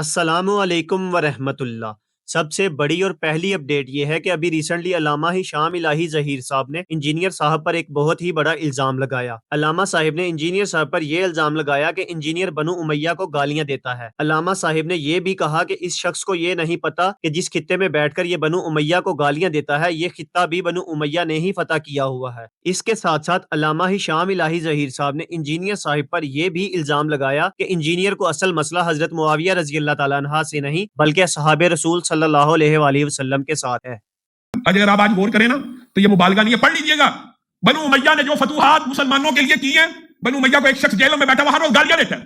السلام علیکم ورحمۃ اللہ۔ سب سے بڑی اور پہلی اپڈیٹ یہ ہے کہ ابھی ریسنٹلی علامہ ہشام الہی ظہیر صاحب نے انجینئر صاحب پر ایک بہت ہی بڑا الزام لگایا۔ علامہ صاحب نے انجینئر صاحب پر یہ الزام لگایا کہ انجینئر بنو امیہ کو گالیاں دیتا ہے۔ علامہ صاحب نے یہ بھی کہا کہ اس شخص کو یہ نہیں پتا کہ جس خطے میں بیٹھ کر یہ بنو امیہ کو گالیاں دیتا ہے، یہ خطہ بھی بنو امیہ نے ہی فتح کیا ہوا ہے۔ اس کے ساتھ ساتھ علامہ ہشام الہی ظہیر صاحب نے انجینئر صاحب پر یہ بھی الزام لگایا کہ انجینئر کو اصل مسئلہ حضرت معاویہ رضی اللہ تعالیٰ عنہ سے نہیں بلکہ صحابہ رسول صلی اللہ علیہ وآلہ وسلم کے ساتھ ہے۔ اگر آپ آج غور کریں نا تو یہ مبالغہ نہیں ہے، پڑھ لیجئے گا بنو امیہ نے جو فتوحات مسلمانوں کے لیے کی ہیں۔ بنو امیہ کو ایک شخص جیلوں میں بیٹھا ہوا ہر روز گالیاں دیتا ہے،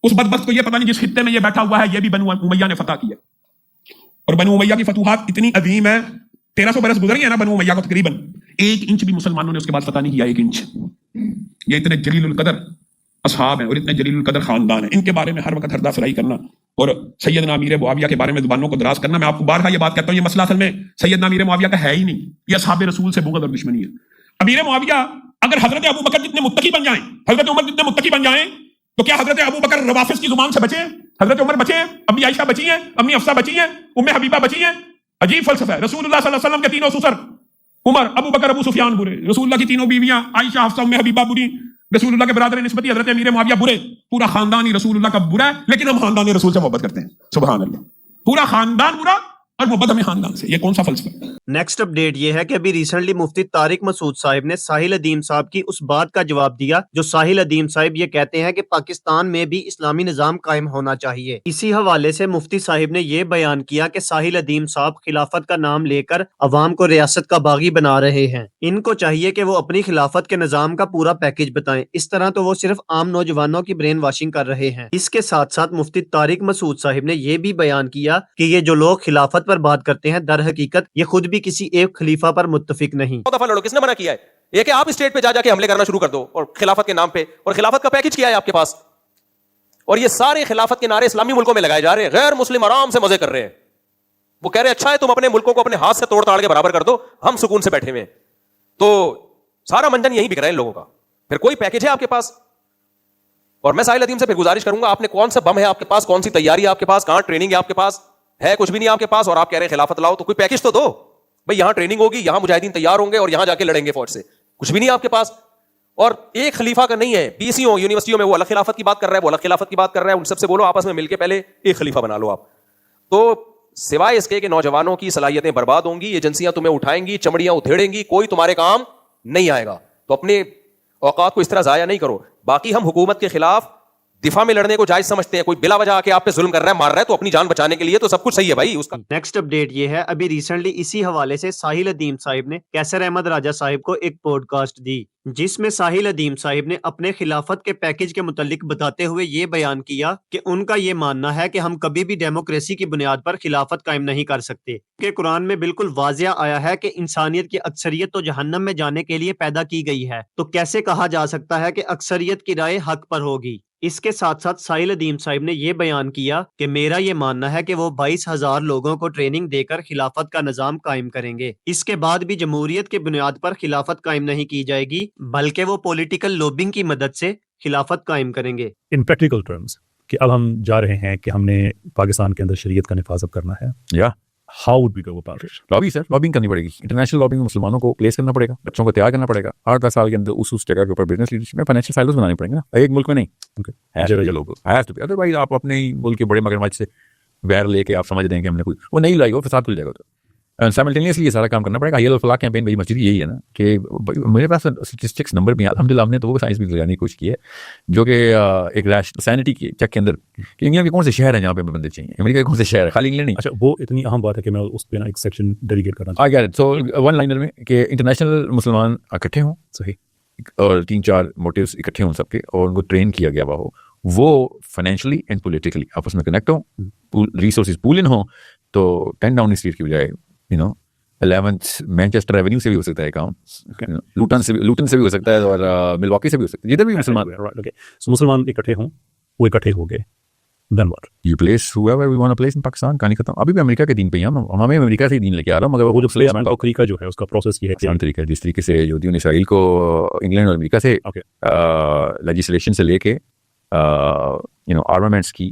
اس بدبخت کو یہ پتہ نہیں جس خطے میں یہ بیٹھا ہوا ہے یہ بھی بنو امیہ نے فتح کیا۔ اور بنو امیہ کی فتوحات اتنی عظیم ہے، 1300 برس گزر گئے ہیں نا بنو امیہ کو، تقریباً 1 انچ بھی مسلمانوں نے اس کے بعد فتح نہیں کیا، 1 انچ۔ یہ اتنے جلیل القدر اصحاب ہیں اور اتنے جلیل القدر خاندان ہیں، ان کے بارے میں ہر وقت ہردہ فرائی کرنا اور سیدنا امیر معاویہ کے بارے میں زبانوں کو دراز کرنا، میں آپ کو بارہا یہ بات کہتا ہوں، یہ مسئلہ اصل میں سیدنا امیر معاویہ کا ہے ہی نہیں، یہ اصحاب رسول سے بغض اور دشمنی ہے۔ امیر معاویہ اگر حضرت ابو بکر جتنے متقی بن جائیں، حضرت عمر جتنے متقی بن جائیں، تو کیا حضرت ابو بکر روافض کی زبان سے بچے ہیں؟ حضرت عمر بچے ہیں؟ امی عائشہ بچی ہیں؟ امی حفصہ بچی ہیں؟ ام حبیبہ بچی ہیں؟ عجیب فلسفہ ہے۔ رسول اللہ صلی اللہ علیہ وسلم کے تینوں سسر عمر، ابو بکر، ابو سفیان برے، رسول اللہ کی تینوں بیویاں عائشہ، حفصہ، ام حبیبہ بری، رسول اللہ کے برادر نسبتی حضرت امیر معاویہ برے، پورا خاندان ہی رسول اللہ کا برا ہے، لیکن ہم خاندان رسول سے محبت کرتے ہیں، سبحان اللہ۔ پورا خاندان برا اور محبت ہمیں خاندان سے، یہ کون سا فلسفہ ہے؟ نیکسٹ اپڈیٹ یہ ہے کہ ابھی ریسنٹلی مفتی طارق مسعود صاحب نے ساحل ادیم صاحب کی اس بات کا جواب دیا جو ساحل ادیم صاحب یہ کہتے ہیں کہ پاکستان میں بھی اسلامی نظام قائم ہونا چاہیے۔ اسی حوالے سے مفتی صاحب نے یہ بیان کیا کہ ساحل ادیم صاحب خلافت کا نام لے کر عوام کو ریاست کا باغی بنا رہے ہیں، ان کو چاہیے کہ وہ اپنی خلافت کے نظام کا پورا پیکج بتائیں، اس طرح تو وہ صرف عام نوجوانوں کی برین واشنگ کر رہے ہیں۔ اس کے ساتھ ساتھ مفتی طارق مسعود صاحب نے یہ بھی بیان کیا کہ یہ جو لوگ خلافت پر بات کرتے ہیں در حقیقت یہ خود بھی کسی ایک خلیفہ پر متفق نہیں۔ دفعہ لڑو، کس نے منع کیا ہے؟ یہ کہ آپ اسٹیٹ پہ جا کے حملے کرنا شروع کر دو اور خلافت کے نام پہ، اور خلافت کا پیکج کیا ہے آپ کے پاس، اور یہ سارے خلافت کے نعرے اسلامی ملکوں میں لگائے جا رہے ہیں، غیر مسلم آرام سے مزے کر رہے ہیں، وہ کہہ رہے ہیں اچھا ہے تم اپنے ملکوں کو اپنے ہاتھ سے توڑ تاڑ کے برابر کر دو، ہم سکون سے بیٹھے ہوئے ہیں۔ تو سارا منجن یہی بک رہا ہے ان لوگوں کا، پھر کوئی پیکج ہے آپ کے پاس؟ اور میں ساحل ادیم سے پھر گزارش کروں گا، آپ نے کون سا بم ہے آپ کے پاس، کون سی تیاری ہے آپ کے پاس، کہاں ٹریننگ ہے آپ کے پاس؟ ہے کچھ بھی نہیں آپ کے پاس، اور آپ کہہ رہے ہیں خلافت لاؤ، تو کوئی پیکج تو دو بھائی، یہاں ٹریننگ ہوگی، یہاں مجاہدین تیار ہوں گے اور یہاں جا کے لڑیں گے فوج سے، کچھ بھی نہیں آپ کے پاس۔ اور ایک خلیفہ کا نہیں ہے، پی سی او یونیورسٹیوں میں وہ الگ خلافت کی بات کر رہا ہے، وہ الگ خلافت کی بات کر رہا ہے، ان سب سے بولو آپس میں مل کے پہلے ایک خلیفہ بنا لو آپ۔ تو سوائے اس کے کہ نوجوانوں کی صلاحیتیں برباد ہوں گی، ایجنسیاں تمہیں اٹھائیں گی، چمڑیاں ادھیڑیں گی، کوئی تمہارے کام نہیں آئے گا۔ تو اپنے اوقات کو اس طرح ضائع نہیں کرو۔ باقی ہم حکومت کے خلاف دفاع میں لڑنے کو جائز سمجھتے ہیں، کوئی بلا وجہ آ کے آپ پہ ظلم کر رہا ہے، مار رہا ہے، تو اپنی جان بچانے کے لیے تو سب کچھ صحیح ہے بھائی اس کا۔ نیکسٹ اپڈیٹ یہ ہے، ابھی ریسنٹلی اسی حوالے سے ساحل ادیم صاحب نے کیسر احمد راجہ صاحب کو ایک پوڈ کاسٹ دی جس میں ساحل ادیم صاحب نے اپنے خلافت کے پیکج کے متعلق بتاتے ہوئے یہ بیان کیا کہ ان کا یہ ماننا ہے کہ ہم کبھی بھی ڈیموکریسی کی بنیاد پر خلافت قائم نہیں کر سکتے، کہ قرآن میں بالکل واضح آیا ہے کہ انسانیت کی اکثریت تو جہنم میں جانے کے لیے پیدا کی گئی ہے، تو کیسے کہا جا سکتا ہے کہ اکثریت کی رائے حق پر ہوگی۔ اس کے ساتھ ساتھ ساحل ادیم صاحب نے یہ بیان کیا کہ میرا یہ ماننا ہے کہ وہ 22,000 لوگوں کو ٹریننگ دے کر خلافت کا نظام قائم کریں گے، اس کے بعد بھی جمہوریت کی بنیاد پر خلافت قائم نہیں کی جائے گی بلکہ وہ پولیٹیکل لوبنگ کی مدد سے خلافت قائم کریں گے۔ ان پریکٹیکل ٹرمز کہ اب ہم جا رہے ہیں کہ ہم نے پاکستان کے اندر شریعت کا نفاذ اب کرنا ہے، یا how would we go about it? Lobby sir, lobbying کرنی پڑے گی، انٹرنیشنل لابنگ میں مسلمانوں کو پلیس کرنا پڑے گا، بچوں کو تیار کرنا پڑے گا، 8-10 سال کے اندر اس جگہ کے اوپر بزنس لیڈرشپ میں فائنینشیل سائلوز بنانے پڑیں گے نا، ایک ملک میں نہیں، ادروائز آپ اپنے ملک کے بڑے مگرمچھ سے ویر لے کے آپ سمجھ دیں کہ ہم نے کوئی وہ نہیں لائی ہو، فساد کھل جائے گا۔ تو سائملٹینیسلی یہ سارا کام کرنا پڑے گا۔ حی الفلاح کیمپین بڑی مسجد یہی ہے نا کہ میرے پاس اسٹیٹسٹکس نمبر بھی ہیں، الحمدللہ ہم نے تو وہ سائنس بھی لگانے کی کوشش کی ہے جو کہ ایک سینٹی کی چیک کے اندر کہ انگلینڈ کے کون سے شہر ہیں جہاں پہ بندے چاہیے، امریکہ کے کون سے شہر ہے، خالی انگلینڈ نہیں۔ اچھا، وہ اتنی اہم بات ہے کہ میں اس پہ نا ایک سیکشن ڈیڈیکیٹ کرنا آ گیا۔ سو ون لائنر میں کہ انٹرنیشنل مسلمان اکٹھے ہوں، صحیح، اور 3-4 موٹیوز اکٹھے ہوں سب کے، اور ان کو ٹرین کیا گیا ہوا ہو، وہ فائنینشلی اینڈ پولیٹیکلی آپس میں کنیکٹ ہوں، ریسورسز پول ان ہوں، تو 10 ڈاؤن اسٹریٹ کی بجائے 11 مینچسٹر ایونیو سے بھی ہو سکتا ہے کام، لوٹن سے بھی ہو سکتا ہے، اور ملواکی سے بھی ہو سکتا ہے، جدھر بھی مسلمان اکٹھے ہوں، وہ اکٹھے ہو گئے، then what؟ You place whoever we want to place in Pakistan، کہانی ختم۔ ابھی بھی امریکہ کے دین پہ ہی ہمیں امریکہ سے ہی دین لے کے آ رہا ہوں، مگر وہ جو پلیسمنٹ کا طریقہ جو ہے اس کا پروسیس یہ ہے، طریقہ جس طریقے سے یہودیوں نے اسرائیل کو انگلینڈ اور امریکہ سے لیجسلیشن سے لے کے آرمامنٹس کی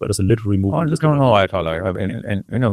but it's a literary movement. just don't know at all. And you know,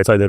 it's either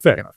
fair enough.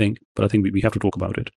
thing, but I think we have to talk about it.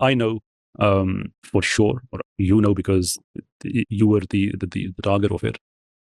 I know for sure, or you know because you were the target of it.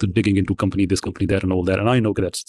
digging into company this company that and all that, and I know that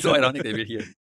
So ironic that we're here.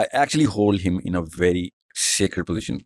I actually hold him in a very sacred position.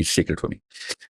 it's sacred for me.